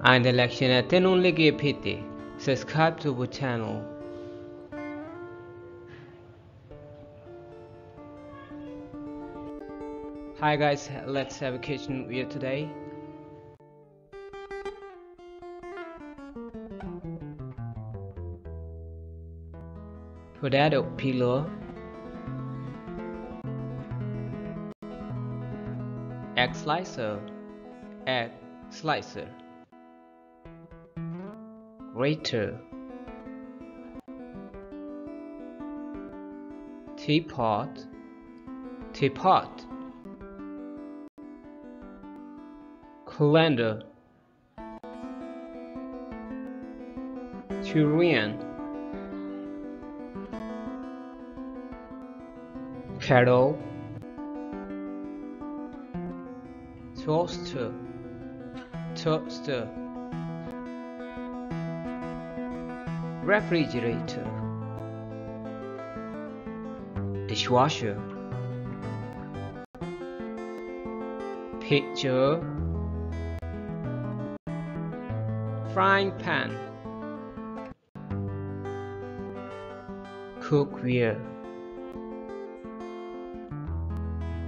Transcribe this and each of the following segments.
and the election at only give pity. Subscribe to the channel. Hi guys, let's have a kitchen video today. Potato peeler, egg slicer, grater, teapot, colander, tureen, kettle, toaster, refrigerator, dishwasher, pitcher, frying pan, cookware,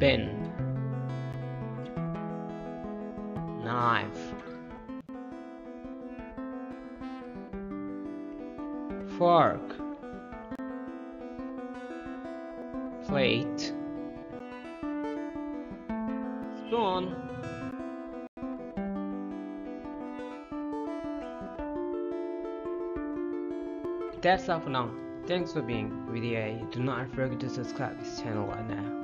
bin, knife, fork, plate, spoon. That's all for now. Thanks for being with me. Do not forget to subscribe this channel right now.